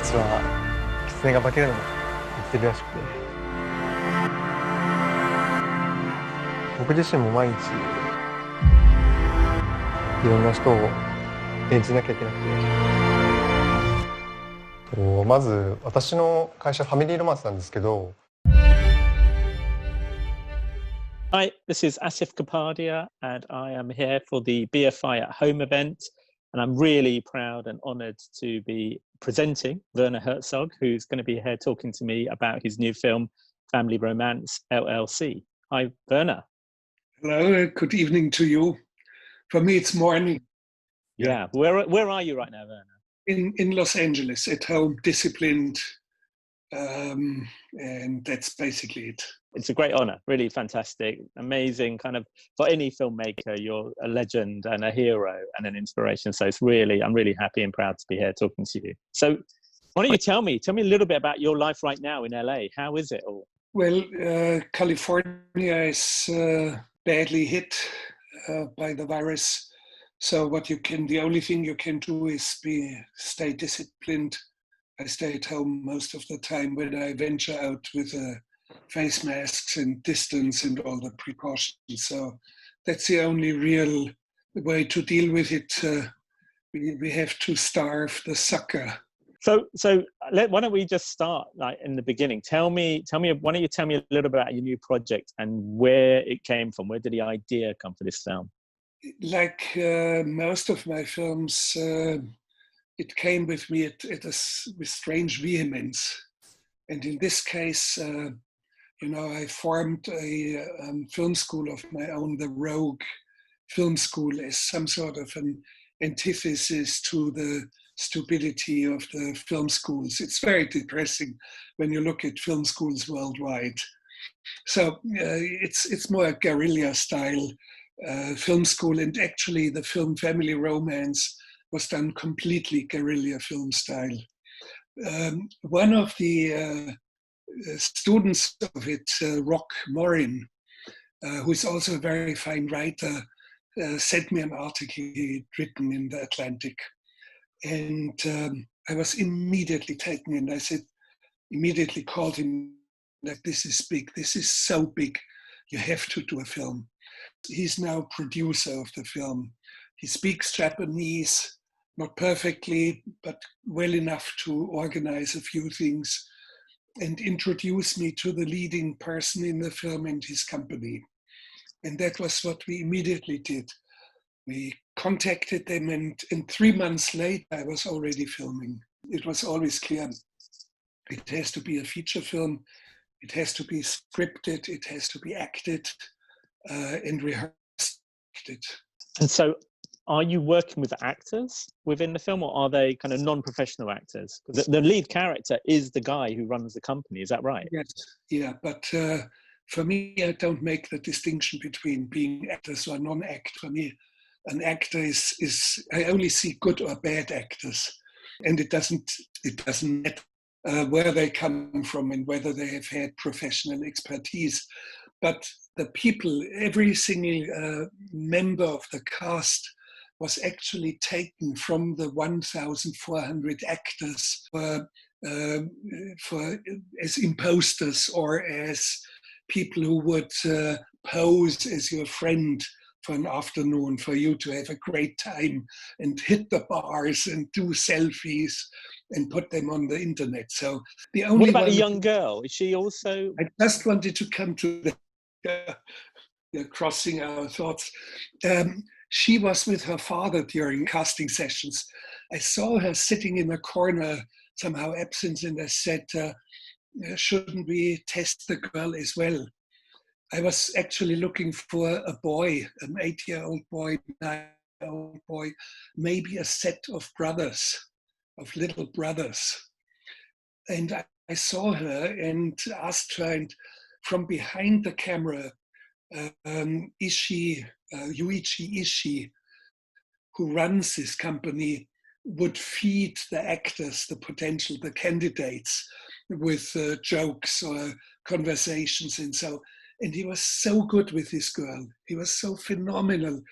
実は狐が化けるのも言ってるらしくて、僕自身も毎日いろんな人を演じなきゃいけなくて、まず私の会社ファミリーロマンスなんですけど。Hi, this is Asif Kapadia, and I am here for the BFI at Home event. And I'm really proud and honoured to be presenting Werner Herzog, who's going to be here talking to me about his new film, Family Romance, LLC. Hi, Werner. Hello, good evening to you. For me, it's morning. Yeah. Where are you right now, Werner? In Los Angeles, at home, disciplined, and that's basically it. It's a great honour, really fantastic, amazing kind of, for any filmmaker, you're a legend and a hero and an inspiration. So I'm really happy and proud to be here talking to you. So why don't you tell me a little bit about your life right now in LA? How is it all? Well, California is badly hit by the virus. So the only thing you can do is stay disciplined. I stay at home most of the time when I venture out with face masks and distance and all the precautions. So that's the only real way to deal with it. We have to starve the sucker. So why don't we just start like in the beginning? Why don't you tell me a little bit about your new project and where it came from? Where did the idea come for this film? Like most of my films, it came with me with strange vehemence. And in this case, I formed a film school of my own, the Rogue Film School, as some sort of an antithesis to the stupidity of the film schools. It's very depressing when you look at film schools worldwide. So it's more a guerrilla style film school, and actually the film Family Romance was done completely guerrilla film style. One of the students of it, Rock Morin, who is also a very fine writer, sent me an article he'd written in the Atlantic. And I was immediately taken in. I immediately called him, like, this is big, this is so big, you have to do a film. He's now producer of the film. He speaks Japanese, not perfectly, but well enough to organize a few things and introduce me to the leading person in the film and his company. And that was what we immediately did. We contacted them, and 3 months later, I was already filming. It was always clear it has to be a feature film, it has to be scripted, it has to be acted and rehearsed. And so are you working with actors within the film, or are they kind of non-professional actors? The lead character is the guy who runs the company, is that right? Yes, yeah, but for me, I don't make the distinction between being actors or non-act. For me, an actor is I only see good or bad actors, and it doesn't matter where they come from and whether they have had professional expertise. But the people, every single member of the cast was actually taken from the 1,400 actors as imposters or as people who would pose as your friend for an afternoon for you to have a great time and hit the bars and do selfies and put them on the internet. So the only What about the young girl? Is she also? I just wanted to come to crossing our thoughts. She was with her father during casting sessions. I saw her sitting in a corner, somehow absent, and I said, shouldn't we test the girl as well? I was actually looking for a boy, an 8-year-old boy, 9-year-old boy, maybe a set of brothers, of little brothers. And I saw her and asked her, and from behind the camera, Yuichi Ishii, who runs this company, would feed the actors, the candidates, with jokes or conversations and so. And he was so good with this girl. He was so phenomenal.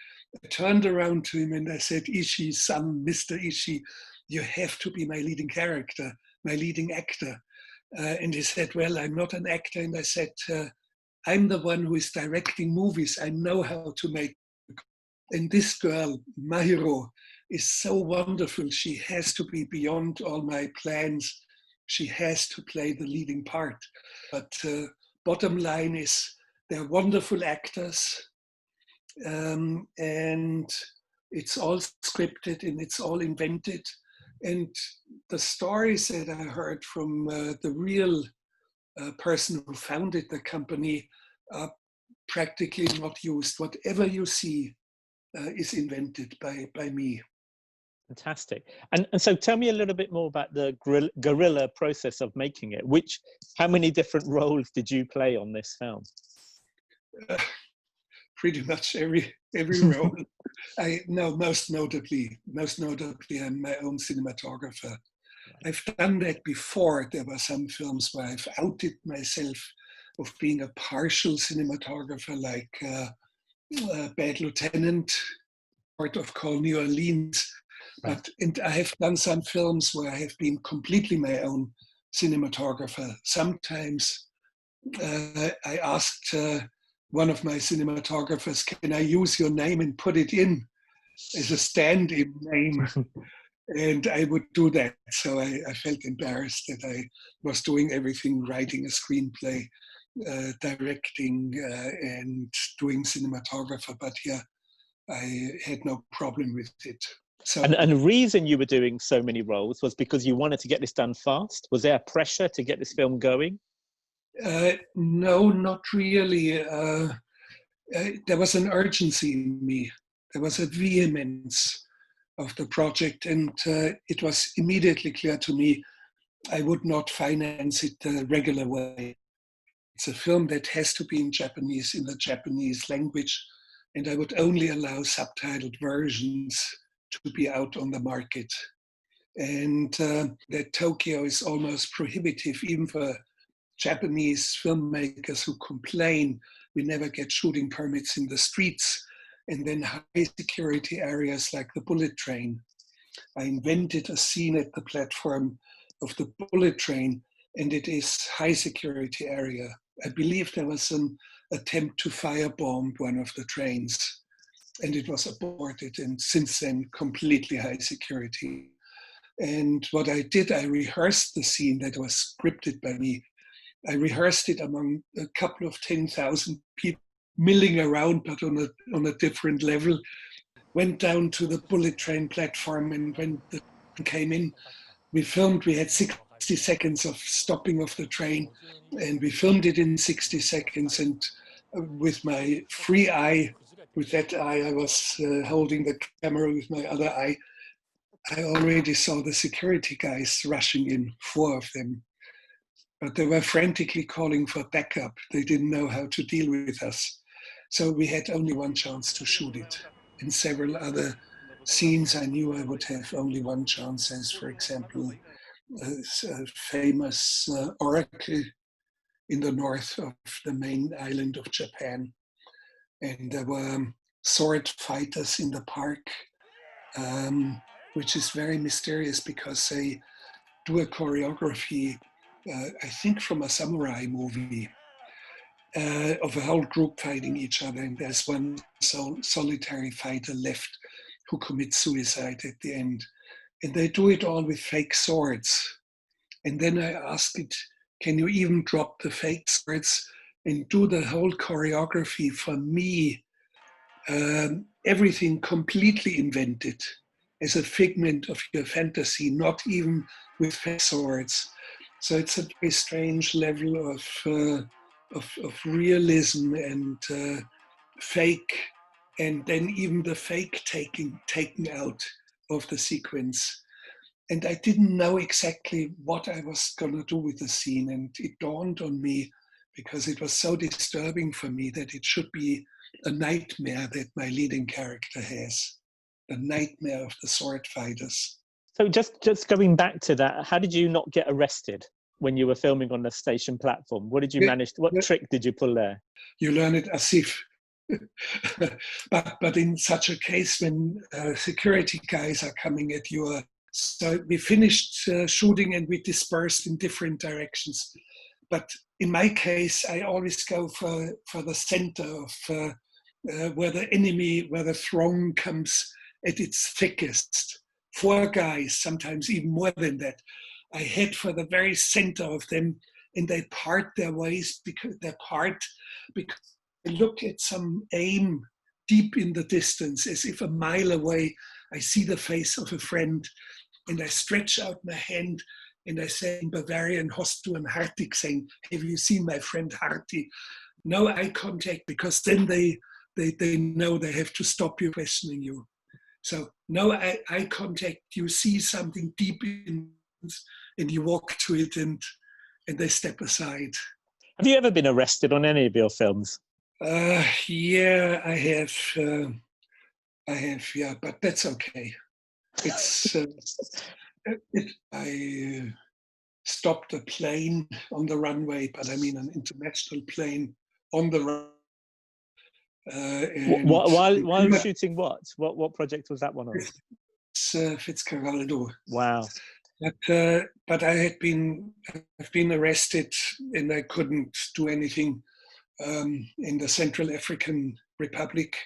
I turned around to him and I said, Ishii, son, Mr. Ishii, you have to be my leading character. my leading actor. And he said, well, I'm not an actor. And I said, I'm the one who is directing movies. I know how to make. And this girl, Mahiro, is so wonderful. She has to be beyond all my plans. She has to play the leading part. But bottom line is, they're wonderful actors. And it's all scripted and it's all invented. And the stories that I heard from the real person who founded the company are practically not used. Whatever you see is invented by me. Fantastic. And so tell me a little bit more about the guerrilla process of making it. How many different roles did you play on this film? Pretty much every role. Most notably, I'm my own cinematographer. I've done that before. There were some films where I've outed myself of being a partial cinematographer, like Bad Lieutenant, part of Call New Orleans. And I have done some films where I have been completely my own cinematographer. Sometimes I asked one of my cinematographers, can I use your name and put it in as a stand-in name? And I would do that. So I felt embarrassed that I was doing everything, writing a screenplay, directing, and doing cinematographer. But yeah, I had no problem with it. So, and the reason you were doing so many roles was because you wanted to get this done fast? Was there pressure to get this film going? No, not really. There was an urgency in me. There was a vehemence of the project, and it was immediately clear to me I would not finance it the regular way. It's a film that has to be in Japanese, in the Japanese language, and I would only allow subtitled versions to be out on the market. And that Tokyo is almost prohibitive, even for Japanese filmmakers who complain we never get shooting permits in the streets, and then high security areas like the bullet train. I invented a scene at the platform of the bullet train, and it is high security area. I believe there was an attempt to firebomb one of the trains, and it was aborted, and since then completely high security. And what I did, I rehearsed the scene that was scripted by me. I rehearsed it among a couple of 10,000 people milling around, but on a different level. Went down to the bullet train platform, and when the train came in, we had 60 seconds of stopping of the train, and we filmed it in 60 seconds. And with my free eye, with that eye, I was holding the camera with my other eye. I already saw the security guys rushing in, 4 of them. But they were frantically calling for backup. They didn't know how to deal with us. So we had only one chance to shoot it. In several other scenes, I knew I would have only one chance, as, for example, a famous oracle in the north of the main island of Japan. And there were sword fighters in the park, which is very mysterious because they do a choreography, I think from a samurai movie, of a whole group fighting each other. And there's one solitary fighter left who commits suicide at the end. And they do it all with fake swords. And then I asked it, can you even drop the fake swords and do the whole choreography for me? Everything completely invented as a figment of your fantasy, not even with fake swords. So it's a very strange level of realism and fake, and then even the fake taken out of the sequence. And I didn't know exactly what I was going to do with the scene, and it dawned on me, because it was so disturbing for me, that it should be a nightmare that my leading character has, the nightmare of the sword fighters. So just going back to that, how did you not get arrested when you were filming on the station platform? What did you manage? What trick did you pull there? You learn it Asif. but in such a case, when security guys are coming at your So we finished shooting and we dispersed in different directions. But in my case, I always go for the center of where the enemy, where the throng comes at its thickest. 4 guys, sometimes even more than that. I head for the very center of them, and they part their ways because they look at some aim deep in the distance, as if a mile away I see the face of a friend, and I stretch out my hand and I say in Bavarian, "Hast du ein Hartig," saying, "Have you seen my friend Harti?" No eye contact, because then they know they have to stop you questioning you. So no eye contact, you see something deep in, and you walk to it, and they step aside. Have you ever been arrested on any of your films? Yeah, I have. Yeah, but that's okay. It's I stopped a plane on the runway, but I mean an international plane on the runway. While shooting what? What project was that one on? Fitzcarraldo. Wow. But I've been arrested, and I couldn't do anything in the Central African Republic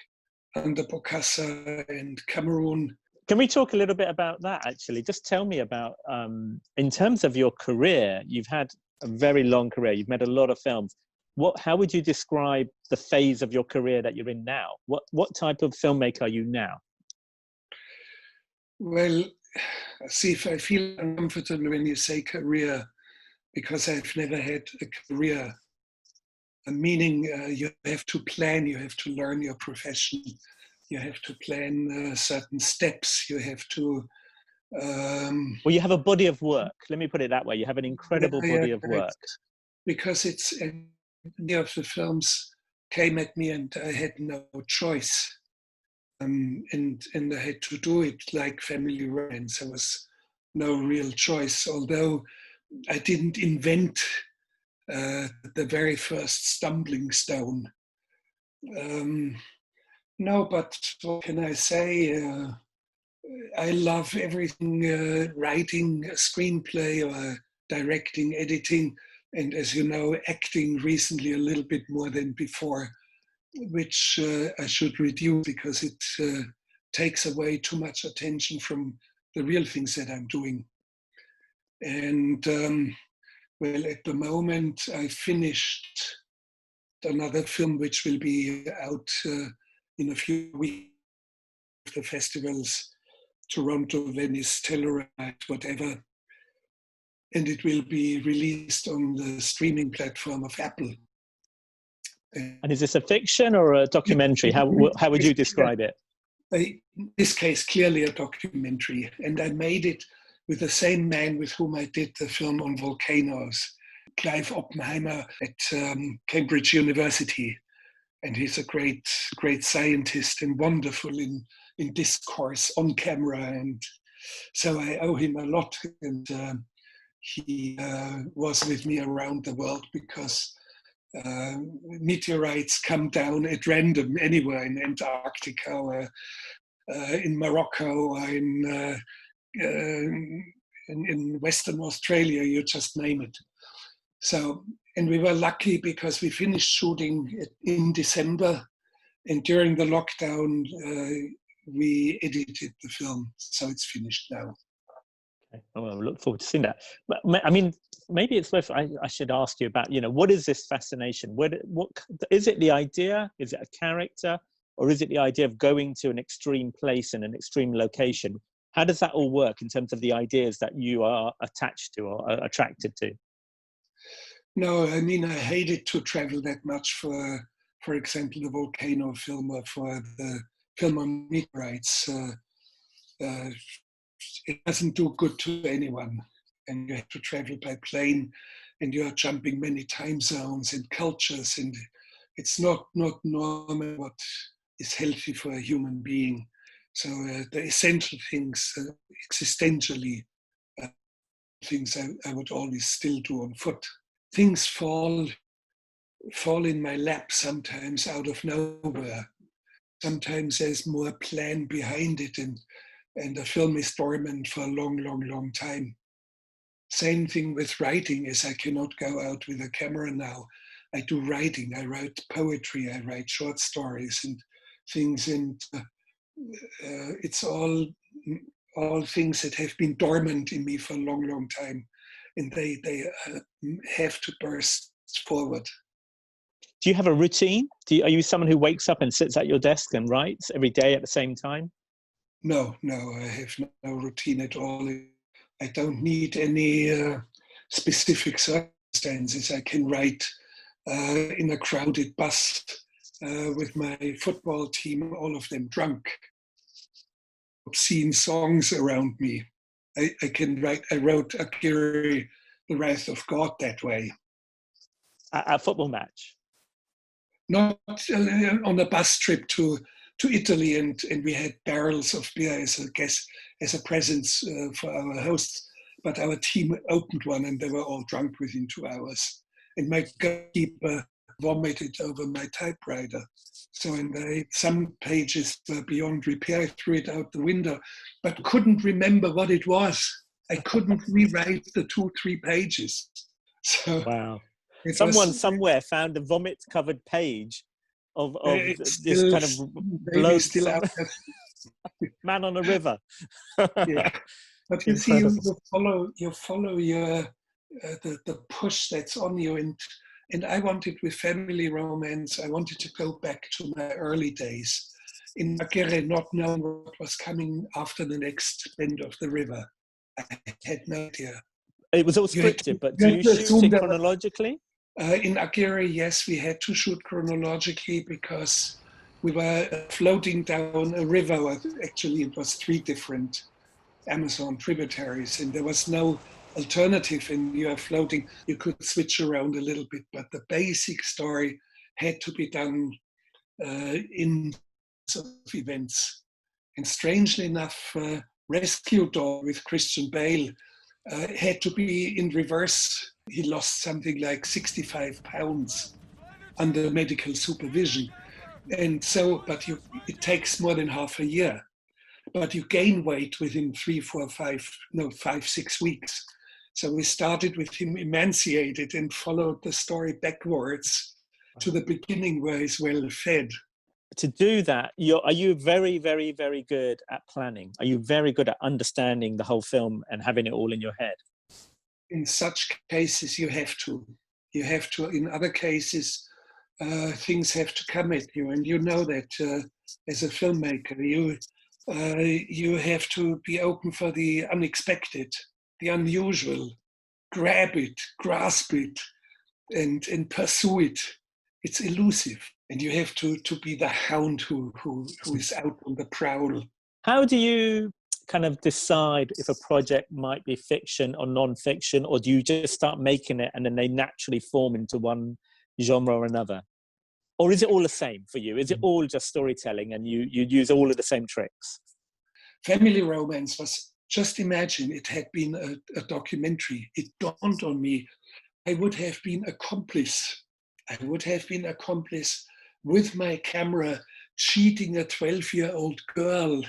under Bokassa and Cameroon. Can we talk a little bit about that, actually? Just tell me about, in terms of your career, you've had a very long career. You've made a lot of films. How would you describe the phase of your career that you're in now? What type of filmmaker are you now? Well, Asif, I feel uncomfortable when you say career, because I've never had a career. Meaning you have to plan, you have to learn your profession, you have to plan certain steps, you have to... Well, you have a body of work. Let me put it that way. You have an incredible body of work. Because many of the films came at me and I had no choice. And I had to do it like family romance. There was no real choice, although I didn't invent the very first stumbling stone. No, but what can I say? I love everything, writing a screenplay or directing, editing, and as you know, acting recently a little bit more than before, which I should reduce because it takes away too much attention from the real things that I'm doing. And well, at the moment, I finished another film which will be out in a few weeks. The festivals, Toronto, Venice, Telluride, whatever. And it will be released on the streaming platform of Apple. And is this a fiction or a documentary? How would you describe it? In this case, clearly a documentary. And I made it with the same man with whom I did the film on volcanoes, Clive Oppenheimer at Cambridge University. And he's a great scientist and wonderful in discourse on camera. And so I owe him a lot. And he was with me around the world because meteorites come down at random anywhere in Antarctica or in Morocco or in Western Australia, you just name it. So, and we were lucky because we finished shooting in December, and during the lockdown, we edited the film, so it's finished now. Okay. Well, I look forward to seeing that. But I mean, maybe it's worth. I should ask you about. What is this fascination? What is it? The idea? Is it a character, or is it the idea of going to an extreme place and an extreme location? How does that all work in terms of the ideas that you are attached to or are attracted to? No, I mean, I hated to travel that much for example, the volcano film or for the film on meteorites. It doesn't do good to anyone. And you have to travel by plane and you are jumping many time zones and cultures, and it's not normal what is healthy for a human being. So the essential things, existentially, things I would always still do on foot. Things fall in my lap sometimes out of nowhere. Sometimes there's more plan behind it, and and the film is dormant for a long, long, long time. Same thing with writing, is I cannot go out with a camera now. I do writing. I write poetry. I write short stories and things, and it's all things that have been dormant in me for a long, long time, and they have to burst forward. Do you have a routine? Are you someone who wakes up and sits at your desk and writes every day at the same time? No, I have no routine at all. I don't need any specific circumstances. I can write in a crowded bus with my football team, all of them drunk, obscene songs around me. I can write. I wrote Aguirre, The Wrath of God, that way. A football match? Not on a bus trip to Italy, and we had barrels of beer as a present for our hosts. But our team opened one, and they were all drunk within 2 hours. And my goalkeeper vomited over my typewriter. So some pages were beyond repair. I threw it out the window, but couldn't remember what it was. I couldn't rewrite the 2-3 pages. So wow. Someone somewhere found a vomit-covered page of this still, kind of bloke, still out man on a river. Yeah, but you see, you follow your the push that's on you, and I wanted, with family romance, I wanted to go back to my early days in Aguirre, not knowing what was coming after the next bend of the river. I had no idea. It was all scripted, but do you shoot it chronologically? In Aguirre, yes, we had to shoot chronologically because we were floating down a river. Actually, it was 3 different Amazon tributaries, and there was no alternative. And you are floating, you could switch around a little bit, but the basic story had to be done in events. And strangely enough, Rescue Dog with Christian Bale had to be in reverse. He lost something like 65 pounds under medical supervision. And so, it takes more than half a year. But you gain weight within 5-6 weeks. So we started with him emaciated and followed the story backwards to the beginning where he's well fed. To do that, are you very, very, very good at planning? Are you very good at understanding the whole film and having it all in your head? In such cases, you have to. You have to. In other cases, things have to come at you, and you know that as a filmmaker, you have to be open for the unexpected, the unusual. Grab it, grasp it, and pursue it. It's elusive, and you have to be the hound who is out on the prowl. How do you kind of decide if a project might be fiction or non-fiction, or do you just start making it and then they naturally form into one genre or another? Or is it all the same for you? Is it all just storytelling and you use all of the same tricks? Family romance was, just imagine it had been a documentary. It dawned on me, I would have been accomplice. I would have been accomplice with my camera, cheating a 12-year-old girl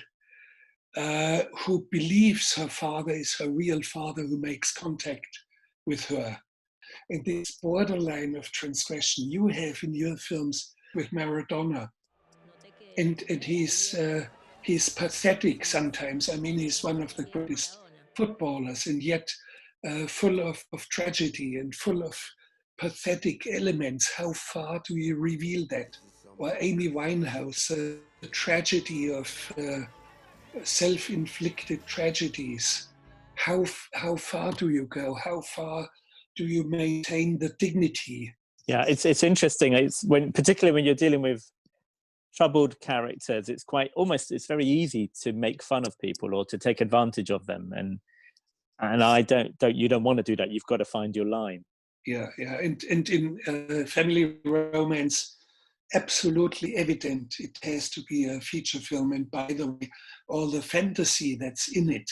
who believes her father is her real father, who makes contact with her. And this borderline of transgression you have in your films with Maradona. And he's pathetic sometimes. I mean, he's one of the greatest footballers, and yet full of tragedy and full of pathetic elements. How far do you reveal that? Or Amy Winehouse, the tragedy of self-inflicted tragedies. How far do you go? How far do you maintain the dignity? Yeah, it's interesting. It's particularly when you're dealing with troubled characters, it's very easy to make fun of people or to take advantage of them, and you don't want to do that. You've got to find your line. Yeah, and in family romance, absolutely evident it has to be a feature film. And by the way, all the fantasy that's in it,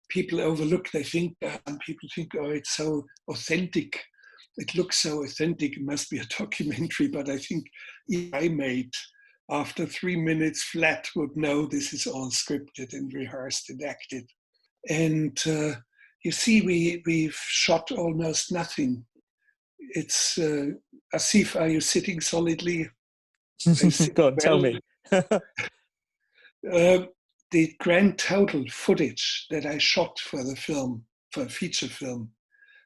people overlook. They think, some people think, oh, it's so authentic. It looks so authentic. It must be a documentary. But I think if I made after 3 minutes flat would know this is all scripted and rehearsed and acted. And you see, we've shot almost nothing. It's Asif, are you sitting solidly? Go on, tell me. The grand total footage that I shot for the film, for a feature film,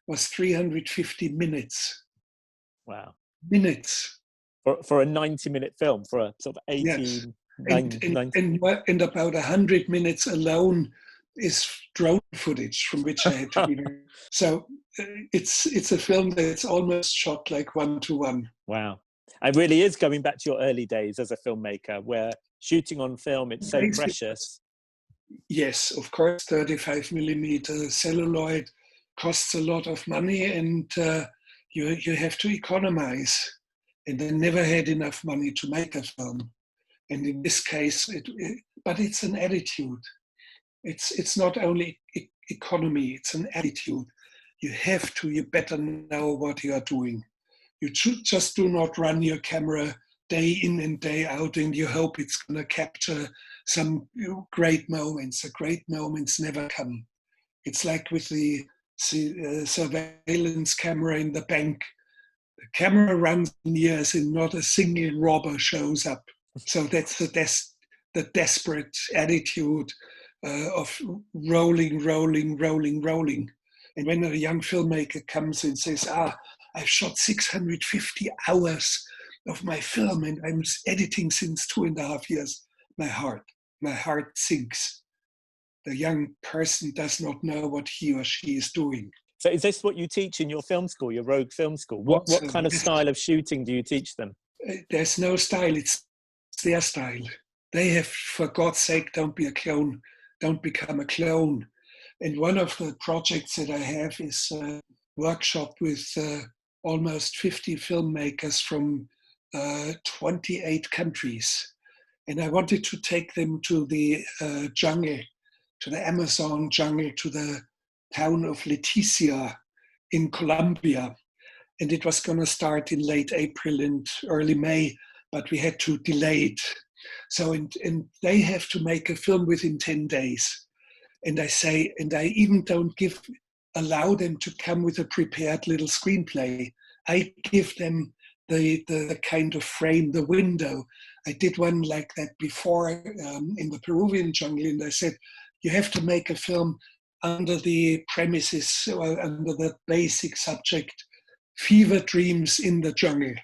was 350 minutes. Wow. Minutes. For a 90-minute film, for a sort of 18, Yes. 90. And about 100 minutes alone is drone footage from which I had to be. So it's a film that's almost shot like 1-to-1. Wow. It really is going back to your early days as a filmmaker, where shooting on film, it's so precious. Yes, of course, 35 millimeter celluloid costs a lot of money, and you have to economize. And I never had enough money to make a film. And in this case, but it's an attitude. It's not only economy, it's an attitude. You better know what you are doing. You should just do not run your camera day in and day out and you hope it's going to capture some great moments. The great moments never come. It's like with the surveillance camera in the bank. The camera runs in years and not a single robber shows up. So that's the desperate attitude of rolling. And when a young filmmaker comes and says, I've shot 650 hours of my film and I'm editing since 2.5 years, my heart sinks. The young person does not know what he or she is doing. So is this what you teach in your film school, your Rogue Film School? What kind of style of shooting do you teach them? There's no style, it's their style. They have, for God's sake, don't be a clone, don't become a clone. And one of the projects that I have is a workshop with almost 50 filmmakers from 28 countries. And I wanted to take them to the jungle, to the Amazon jungle, to the town of Leticia in Colombia. And it was going to start in late April and early May, but we had to delay it. So, and they have to make a film within 10 days. And I even don't allow them to come with a prepared little screenplay. I give them the kind of frame, the window. I did one like that before in the Peruvian jungle, and I said, you have to make a film under the premises, or under the basic subject, fever dreams in the jungle.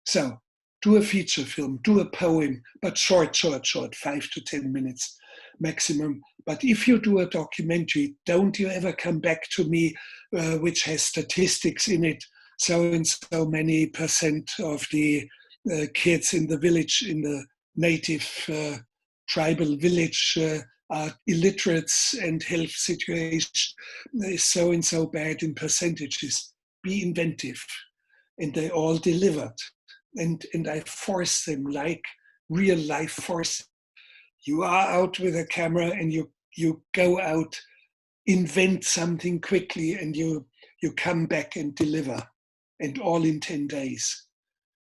So do a feature film, do a poem, but short, 5 to 10 minutes maximum. But if you do a documentary, don't you ever come back to me, which has statistics in it. So and so many percent of the kids in the village, in the native tribal village, are illiterates and health situation is so and so bad in percentages. Be inventive. And they all delivered. And I force them like real life force. You are out with a camera and you go out, invent something quickly, and you come back and deliver, and all in 10 days.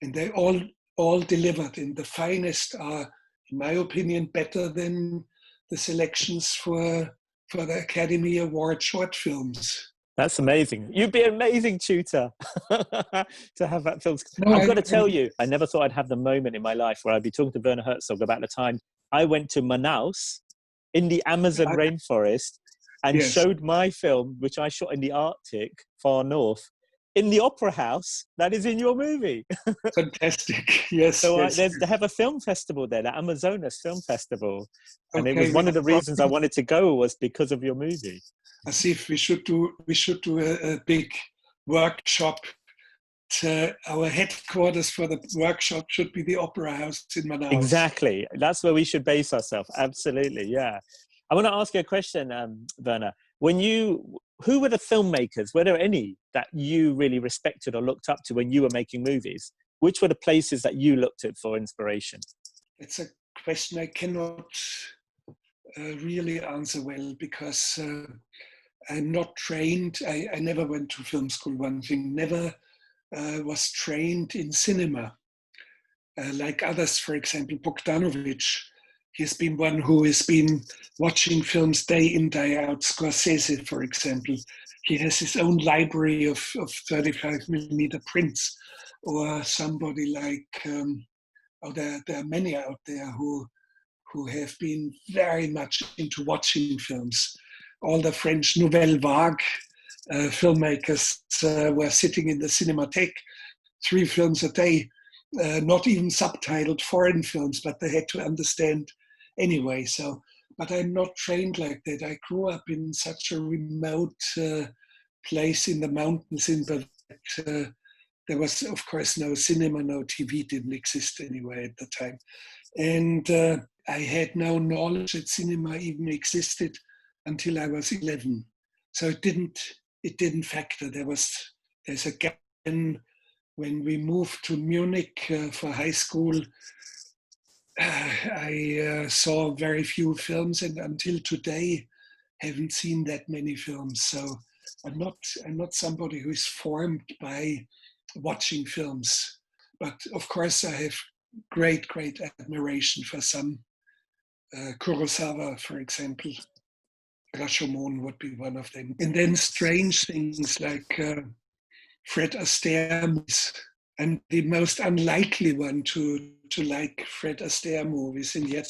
And they all delivered, and the finest are, in my opinion, better than the selections for the Academy Award short films. That's amazing. You'd be an amazing tutor to have that film. No, I've got to tell you, I never thought I'd have the moment in my life where I'd be talking to Werner Herzog about the time I went to Manaus in the Amazon rainforest and showed my film, which I shot in the Arctic, far north, in the opera house that is in your movie. Fantastic. Yes. So yes. they have a film festival there, the Amazonas Film Festival. And it was one of the reasons I wanted to go was because of your movie. Asif, we should do a big workshop. Our headquarters for the workshop should be the Opera House in Manaus. Exactly. That's where we should base ourselves. Absolutely. Yeah. I want to ask you a question, Werner. Who were the filmmakers, were there any that you really respected or looked up to when you were making movies? Which were the places that you looked at for inspiration? It's a question I cannot really answer well, because I'm not trained. I never went to film school, one thing, never was trained in cinema. like others, for example, Bogdanovich. He's been one who has been watching films day in, day out. Scorsese, for example. He has his own library of 35mm prints. Or somebody like, there are many out there who have been very much into watching films. All the French Nouvelle Vague filmmakers were sitting in the Cinematheque, 3 films a day, not even subtitled foreign films, but they had to understand anyway. So, but I'm not trained like that. I grew up in such a remote place in the mountains in Bavaria. There was, of course, no cinema, no TV didn't exist anyway at the time. And I had no knowledge that cinema even existed until I was 11. So it didn't factor. There's a gap. When we moved to Munich for high school, I saw very few films, and until today, haven't seen that many films. So I'm not somebody who is formed by watching films. But of course, I have great admiration for some. Kurosawa, for example. Rashomon would be one of them. And then strange things like Fred Astaire movies. I'm the most unlikely one to like Fred Astaire movies, and yet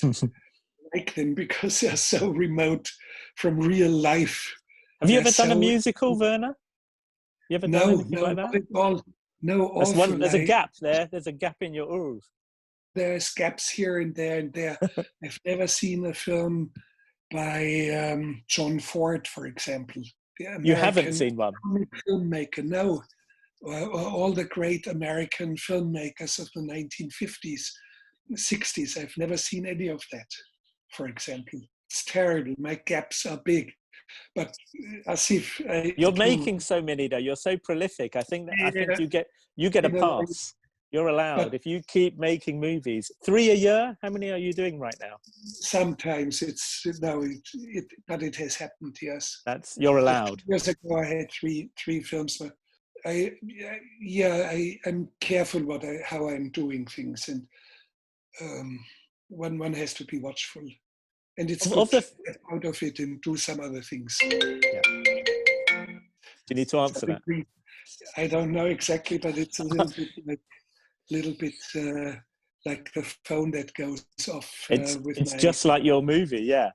like them because they're so remote from real life. Have you ever done a musical, Werner? You ever done anything like that? Not at all. No, there's a gap there. There's a gap in your oeuvre. There's gaps here and there and there. I've never seen a film by John Ford, for example. You haven't seen one? Filmmaker, no. All the great American filmmakers of the 1950s, 60s. I've never seen any of that, for example. It's terrible. My gaps are big. But Asif, you're making so many though. You're so prolific. I think you get a pass. You're allowed if you keep making movies. 3 a year. How many are you doing right now? Sometimes but it has happened. Yes, you're allowed. Years ago, I had three films. But I'm careful how I'm doing things, and one has to be watchful. And it's good to get out of it and do some other things. Yeah. Do you need to answer that? I don't know exactly, but it's a little bit like the phone that goes off. It's just like your movie, yeah.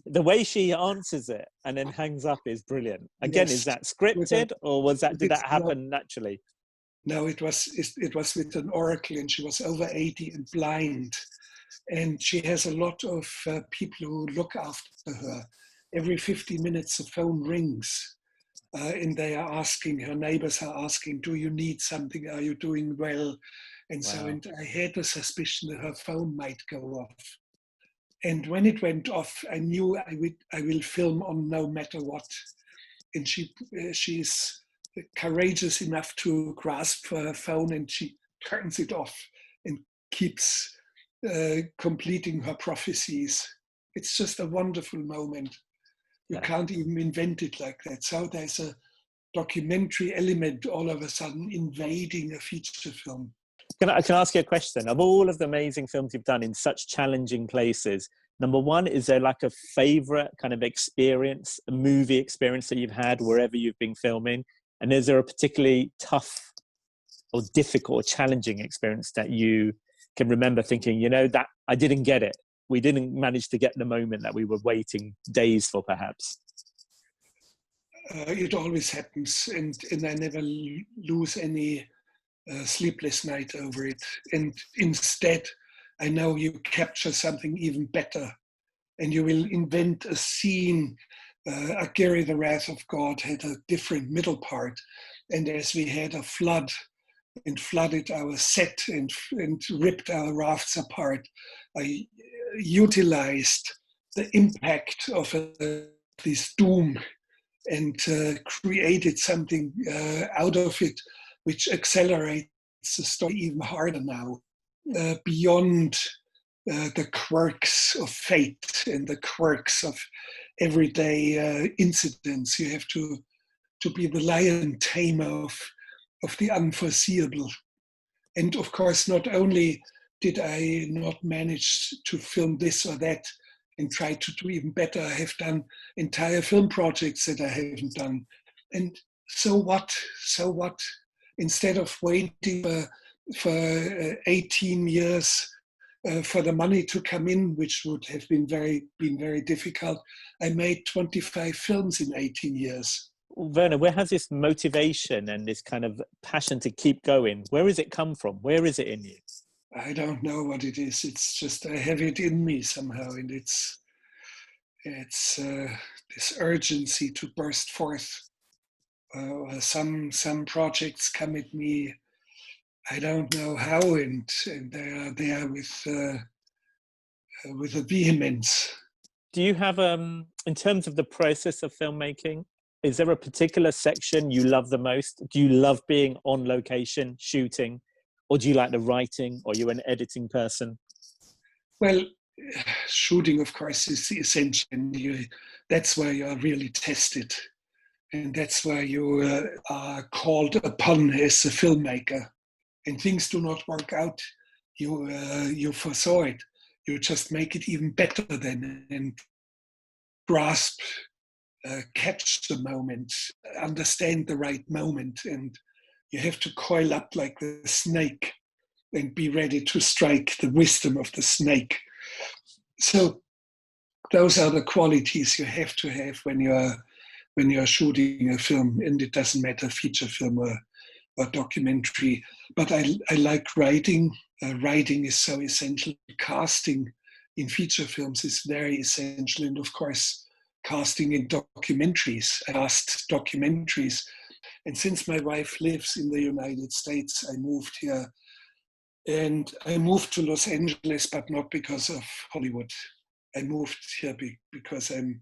The way she answers it and then hangs up is brilliant. Again, is that scripted or did that happen naturally? No, it was with an oracle, and she was over 80 and blind. And she has a lot of people who look after her. Every 50 minutes, the phone rings. And her neighbors are asking, do you need something? Are you doing well? And so I had a suspicion that her phone might go off. And when it went off, I knew I will film on no matter what. And she's courageous enough to grasp for her phone, and she turns it off and keeps completing her prophecies. It's just a wonderful moment. You can't even invent it like that. So there's a documentary element all of a sudden invading a feature film. Can I ask you a question? Of all of the amazing films you've done in such challenging places, number one, is there like a favorite kind of experience, a movie experience that you've had wherever you've been filming? And is there a particularly tough or difficult or challenging experience that you can remember thinking, that I didn't get it? We didn't manage to get the moment that we were waiting days for, perhaps. It always happens, and I never lose any sleepless night over it. And instead, I know you capture something even better, and you will invent a scene. Aguirre, the Wrath of God, had a different middle part, and as we had a flood and flooded our set and ripped our rafts apart. I utilized the impact of this doom and created something out of it, which accelerates the story even harder now, beyond the quirks of fate and the quirks of everyday incidents. You have to be the lion tamer of the unforeseeable. And of course, not only did I not manage to film this or that and try to do even better, I have done entire film projects that I haven't done. And so what? So what? Instead of waiting for 18 years for the money to come in, which would have been very difficult, I made 25 films in 18 years. Werner, where has this motivation and this kind of passion to keep going, where has it come from? Where is it in you? I don't know what it is. It's just I have it in me somehow, and it's this urgency to burst forth. Some projects come at me, I don't know how, and they are there with a vehemence. Do you have, in terms of the process of filmmaking, is there a particular section you love the most? Do you love being on location, shooting, or do you like the writing, or you're an editing person? Well, shooting, of course, is essential. And that's where you are really tested. And that's where you are called upon as a filmmaker. And things do not work out. You foresaw it. You just make it even better then and grasp, catch the moment, understand the right moment. And you have to coil up like the snake and be ready to strike the wisdom of the snake. So those are the qualities you have to have when you're shooting a film, and it doesn't matter feature film or documentary. But I like writing. Writing is so essential. Casting in feature films is very essential, and of course, casting in documentaries. I cast documentaries, and since my wife lives in the United States, I moved here. And I moved to Los Angeles, but not because of Hollywood. I moved here because I'm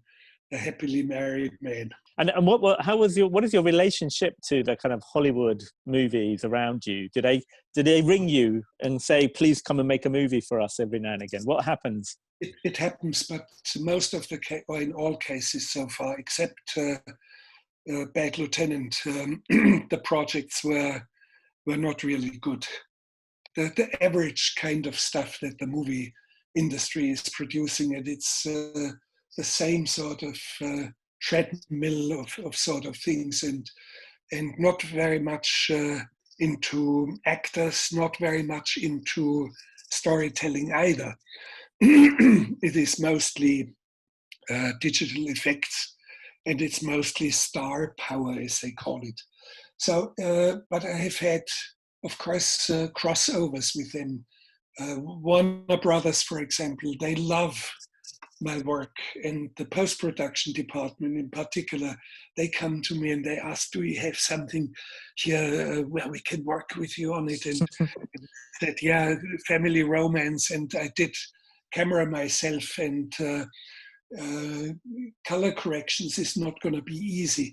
a happily married man. And what is your relationship to the kind of Hollywood movies around you? Did they ring you and say, please come and make a movie for us every now and again? What happens? It happens, but most of or in all cases so far, except Bad Lieutenant, the projects were not really good. The average kind of stuff that the movie industry is producing, and it's the same sort of treadmill of sort of things, and not very much into actors, not very much into storytelling either. It is mostly digital effects, and it's mostly star power, as they call it. So, but I have had, of course, crossovers with them. Warner Brothers, for example, they love my work, and the post-production department in particular, they come to me and they ask, do you have something here where we can work with you on it? And said, yeah, family romance. And I did camera myself, and color corrections is not going to be easy.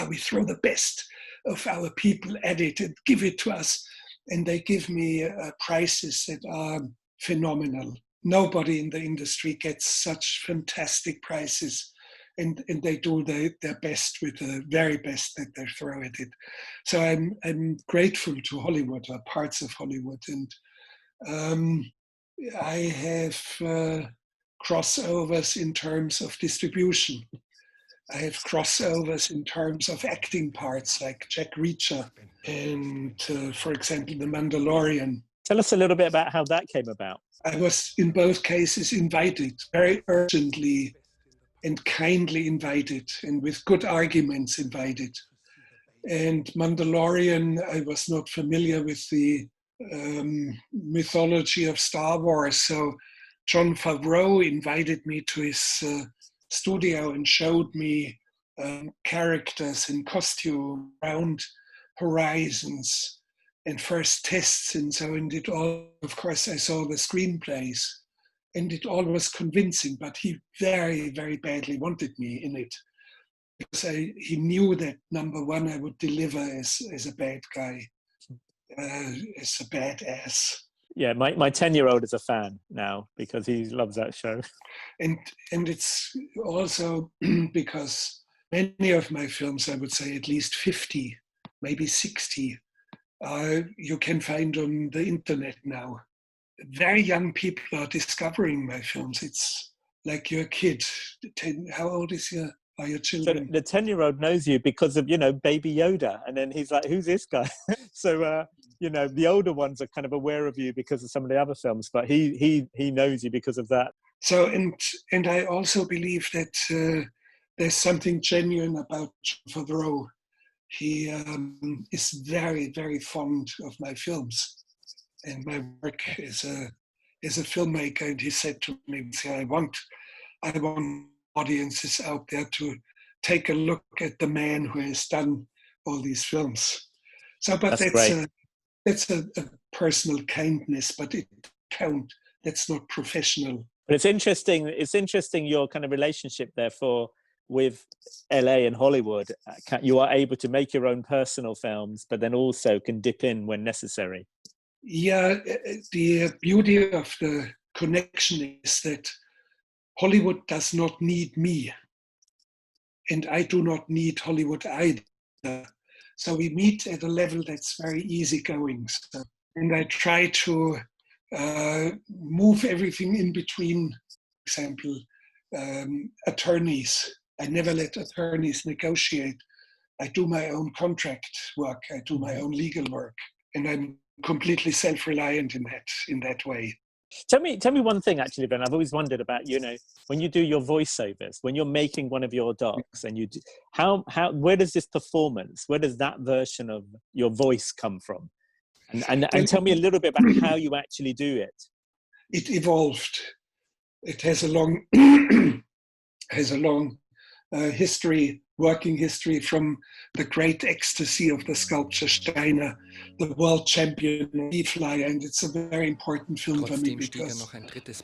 We throw the best of our people at it and give it to us. And they give me prices that are phenomenal. Nobody in the industry gets such fantastic prices, and they do their best with the very best that they throw at it. So I'm grateful to Hollywood, or parts of Hollywood, and I have crossovers in terms of distribution. I have crossovers in terms of acting parts, like Jack Reacher and, for example, The Mandalorian. Tell us a little bit about how that came about. I was in both cases invited, very urgently and kindly invited, and with good arguments invited. And Mandalorian, I was not familiar with the mythology of Star Wars, so Jon Favreau invited me to his studio and showed me characters in costume around horizons and first tests and so, and it all, of course, I saw the screenplays, and it all was convincing, but he very, very badly wanted me in it. Because he knew that number one, I would deliver as a bad guy, as a badass. Yeah, my 10-year-old is a fan now because he loves that show. And it's also because many of my films, I would say at least 50, maybe 60, you can find on the internet now. Very young people are discovering my films. It's like your kid. How old are your children? So the 10-year-old knows you because of, Baby Yoda. And then he's like, who's this guy? So, the older ones are kind of aware of you because of some of the other films, but he knows you because of that. So, and I also believe that there's something genuine about John Favreau. He is very, very fond of my films and my work as a filmmaker. And he said to me, I want audiences out there to take a look at the man who has done all these films. So, but that's a personal kindness, but it count. That's not professional. But it's interesting your kind of relationship therefore with LA and Hollywood. You are able to make your own personal films, but then also can dip in when necessary. Yeah, the beauty of the connection is that Hollywood does not need me, and I do not need Hollywood either. So we meet at a level that's very easygoing. So, and I try to move everything in between. For example, attorneys. I never let attorneys negotiate. I do my own contract work. I do my own legal work, and I'm completely self-reliant in that way. Tell me one thing, actually, Ben. I've always wondered about, when you do your voiceovers, when you're making one of your docs, and where does this performance, where does that version of your voice come from? And tell me a little bit about how you actually do it. It evolved. It has a long history, working history, from the great ecstasy of the sculpture Steiner, the world champion BFI, and it's a very important film for me because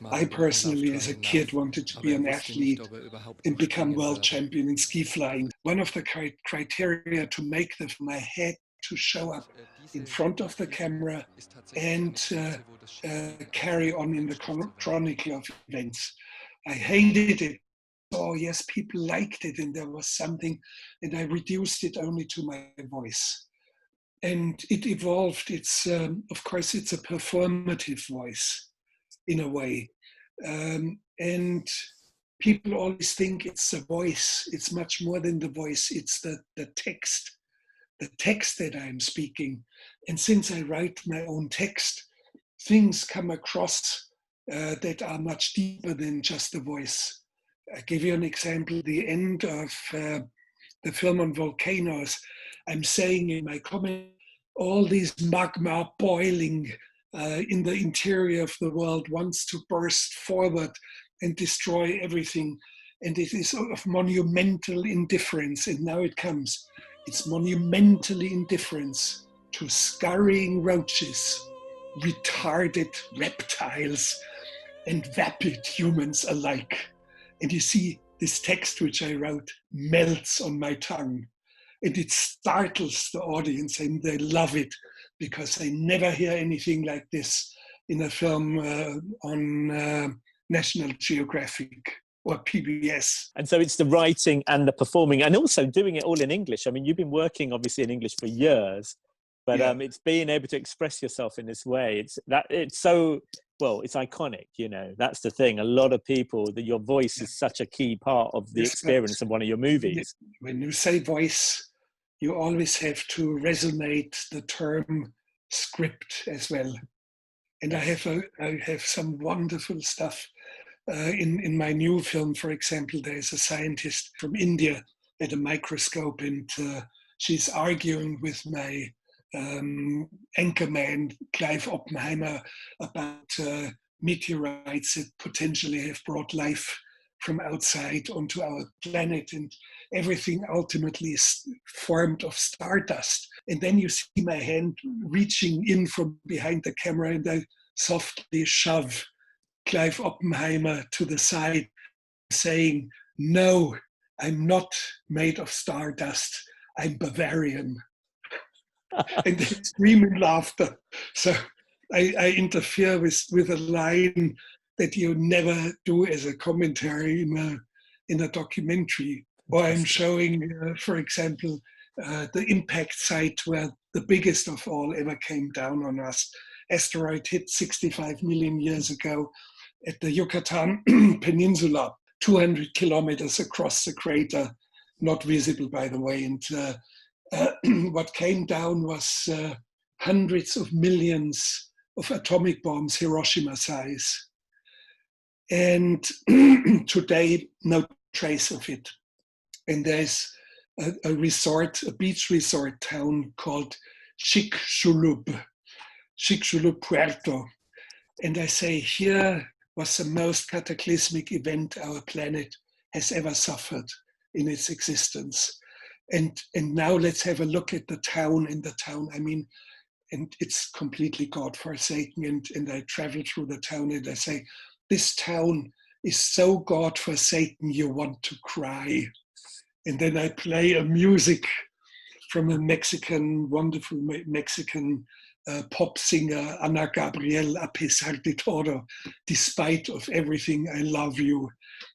I personally, as a kid, wanted to be an athlete and become world champion in ski flying. One of the criteria to make the film, I had to show up in front of the camera and carry on in the chronicle of events. I hated it. Oh yes, people liked it, and there was something, and I reduced it only to my voice. And it evolved. It's of course it's a performative voice in a way, and people always think it's a voice. It's much more than the voice. It's the text that I'm speaking. And since I write my own text, things come across that are much deeper than just the voice. I give you an example. The end of the film on volcanoes, I'm saying in my comment, all these magma boiling in the interior of the world wants to burst forward and destroy everything. And it is of monumental indifference. And now it comes. It's monumentally indifference to scurrying roaches, retarded reptiles, and vapid humans alike. And you see, this text which I wrote melts on my tongue, and it startles the audience, and they love it because they never hear anything like this in a film on National Geographic or PBS. And so it's the writing and the performing, and also doing it all in English. I mean, you've been working obviously in English for years, but it's being able to express yourself in this way. It's iconic, that's the thing. A lot of people, that your voice is such a key part of the experience of one of your movies. When you say voice, you always have to resonate the term script as well. And I have some wonderful stuff in my new film. For example, there's a scientist from India at a microscope, and she's arguing with my anchorman Clive Oppenheimer about meteorites that potentially have brought life from outside onto our planet, and everything ultimately is formed of stardust. And then you see my hand reaching in from behind the camera, and I softly shove Clive Oppenheimer to the side, saying, "No, I'm not made of stardust. I'm Bavarian." And they scream in laughter. So I interfere with a line that you never do as a commentary in a documentary. Or I'm showing, for example, the impact site where the biggest of all ever came down on us. Asteroid hit 65 million years ago at the Yucatan Peninsula, 200 kilometers across the crater, not visible, by the way. And what came down was hundreds of millions of atomic bombs, Hiroshima size. And today, no trace of it. And there's a resort, a beach resort town called Chicxulub Puerto. And I say, here was the most cataclysmic event our planet has ever suffered in its existence. And now let's have a look at the town. In the town, I mean, and it's completely God-forsaken. And I travel through the town and I say, this town is so God-forsaken, you want to cry. And then I play a music from a wonderful Mexican pop singer, Ana Gabriel, A pesar de todo, despite of everything, I love you.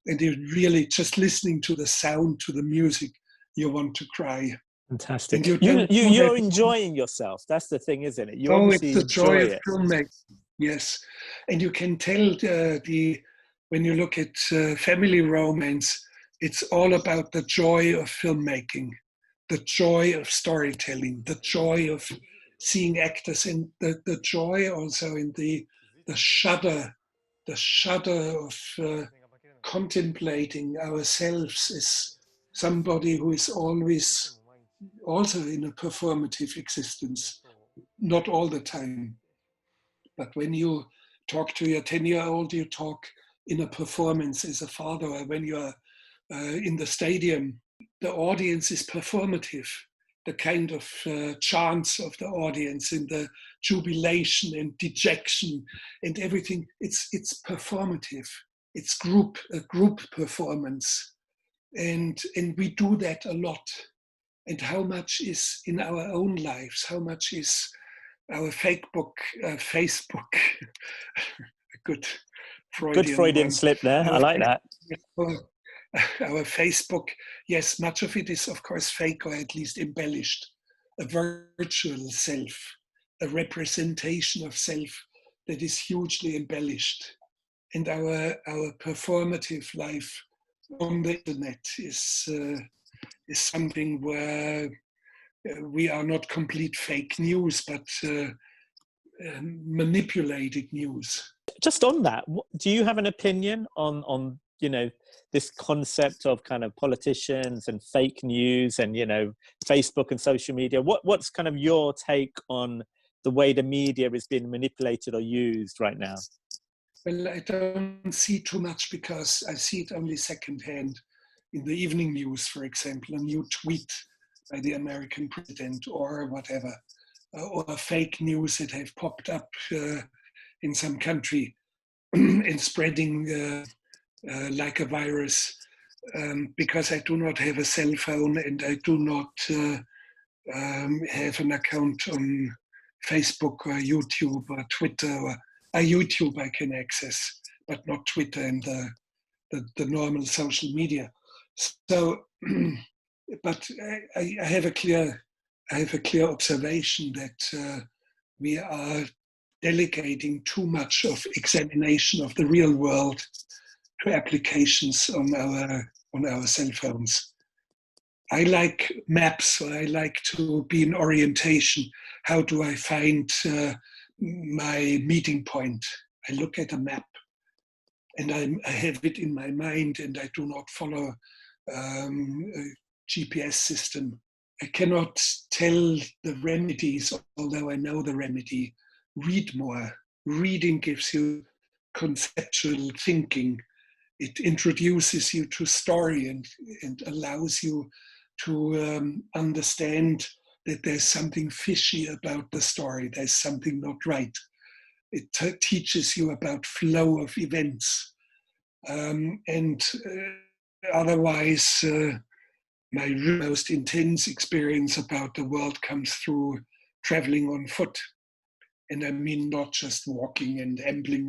And you really, just listening to the sound, to the music, you want to cry. Fantastic. You're enjoying yourself. That's the thing, isn't it? You obviously it's the joy enjoy of filmmaking. Yes. And you can tell when you look at family romance, it's all about the joy of filmmaking, the joy of storytelling, the joy of seeing actors, and the joy also in the shudder of contemplating ourselves as somebody who is always also in a performative existence, not all the time. But when you talk to your 10-year-old, you talk in a performance as a father. Or when you're in the stadium, the audience is performative. The kind of chants of the audience and the jubilation and dejection and everything, it's performative. It's a group performance. And we do that a lot. And how much is in our own lives? How much is our Facebook, a good Freudian slip there. I like that. Our Facebook, yes, much of it is, of course, fake or at least embellished. A virtual self, a representation of self that is hugely embellished. And our performative life on the internet is something where we are not complete fake news, but manipulated news. Just on that, do you have an opinion on this concept of kind of politicians and fake news and Facebook and social media? What's kind of your take on the way the media is being manipulated or used right now? Well, I don't see too much because I see it only secondhand in the evening news, for example, a new tweet by the American president or whatever, or fake news that have popped up in some country and spreading like a virus, because I do not have a cell phone and I do not have an account on Facebook or YouTube or Twitter. Or YouTube I can access, but not Twitter and the normal social media. So, but I have a clear observation that we are delegating too much of examination of the real world to applications on our cell phones. I like maps, so I like to be in orientation. How do I find my meeting point? I look at a map and I have it in my mind, and I do not follow a GPS system. I cannot tell the remedies, although I know the remedy. Read more. Reading gives you conceptual thinking. it introduces you to story and allows you to understand that there's something fishy about the story. There's something not right. It teaches you about flow of events. Otherwise, my most intense experience about the world comes through traveling on foot. And I mean, not just walking and ambling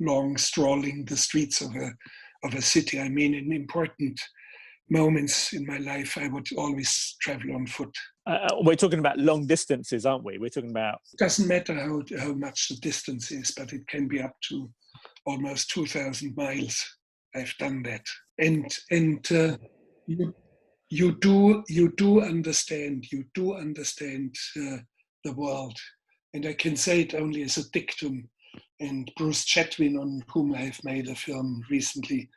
along, strolling the streets of a city. I mean, in important moments in my life, I would always travel on foot. We're talking about long distances, aren't we? We're talking about... It doesn't matter how much the distance is, but it can be up to almost 2,000 miles. I've done that. And you do understand the world. And I can say it only as a dictum. And Bruce Chatwin, on whom I have made a film recently,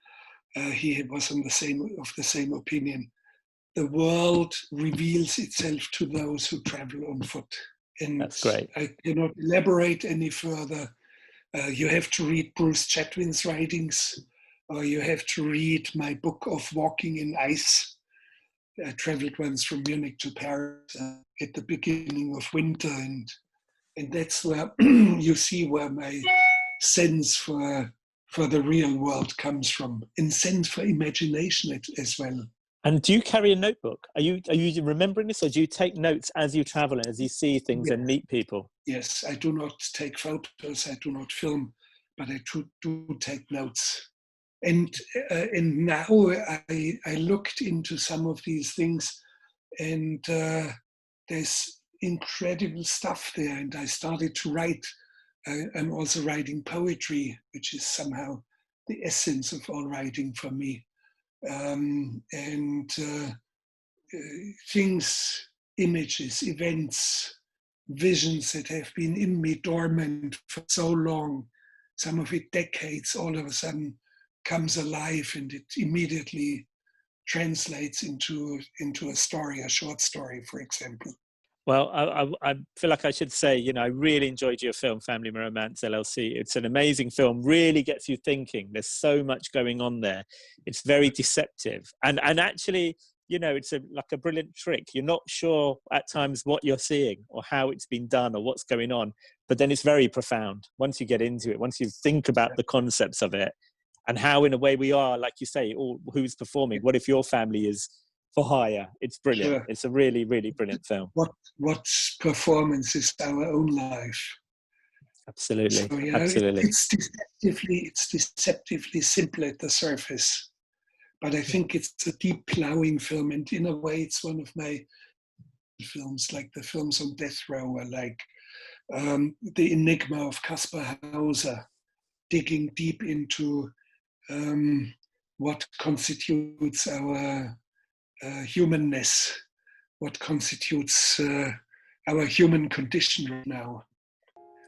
he was of the same opinion. The world reveals itself to those who travel on foot. And that's great. I cannot elaborate any further. You have to read Bruce Chatwin's writings, or you have to read my book of Walking in Ice. I traveled once from Munich to Paris at the beginning of winter, and that's where you see where my sense for the real world comes from, and sense for imagination as well. And do you carry a notebook? Are you remembering this, or do you take notes as you travel and as you see things and meet people? Yes, I do not take photos, I do not film, but I do take notes. And now I looked into some of these things, and there's incredible stuff there. And I started to write. I'm also writing poetry, which is somehow the essence of all writing for me. Things, images, events, visions that have been in me dormant for so long, some of it decades, all of a sudden comes alive, and it immediately translates into a story, a short story, for example. Well, I feel like I should say, I really enjoyed your film, Family Romance LLC. It's an amazing film, really gets you thinking. There's so much going on there. It's very deceptive. And actually, it's like a brilliant trick. You're not sure at times what you're seeing or how it's been done or what's going on. But then it's very profound once you get into it, once you think about the concepts of it and how, in a way, we are, like you say, who's performing. What if your family is for hire? It's brilliant. Sure. It's a really, really brilliant film. What performance is our own life? Absolutely. So, absolutely. It's deceptively simple at the surface, but I think it's a deep plowing film, and in a way, it's one of my films, like the films on death row, or like The Enigma of Caspar Hauser, digging deep into what constitutes our humanness, what constitutes our human condition right now.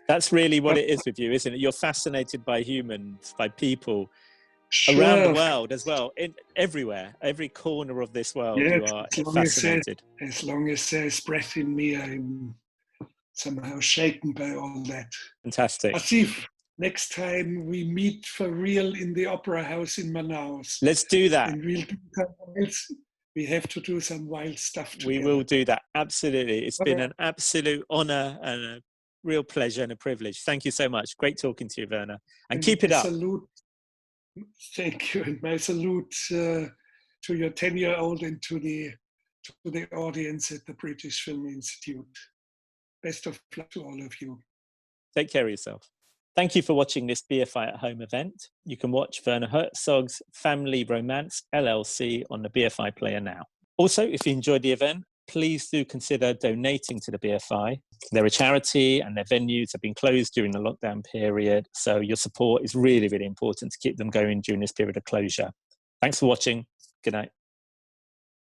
That's really what it is with you, isn't it? You're fascinated by humans, by people around the world as well, everywhere, every corner of this world. You are fascinated. As long as there's breath in me, I'm somehow shaken by all that. Fantastic. Asif, next time we meet for real in the Opera House in Manaus. Let's do that. And we'll do something else. We have to do some wild stuff together. We will do that. Absolutely. It's been an absolute honor and a real pleasure and a privilege. Thank you so much. Great talking to you, Werner. And keep it up. Thank you. And my salute to your 10-year-old and to the audience at the British Film Institute. Best of luck to all of you. Take care of yourself. Thank you for watching this BFI at Home event. You can watch Werner Herzog's Family Romance LLC on the BFI Player now. Also, if you enjoyed the event, please do consider donating to the BFI. They're a charity and their venues have been closed during the lockdown period. So your support is really, really important to keep them going during this period of closure. Thanks for watching. Good night.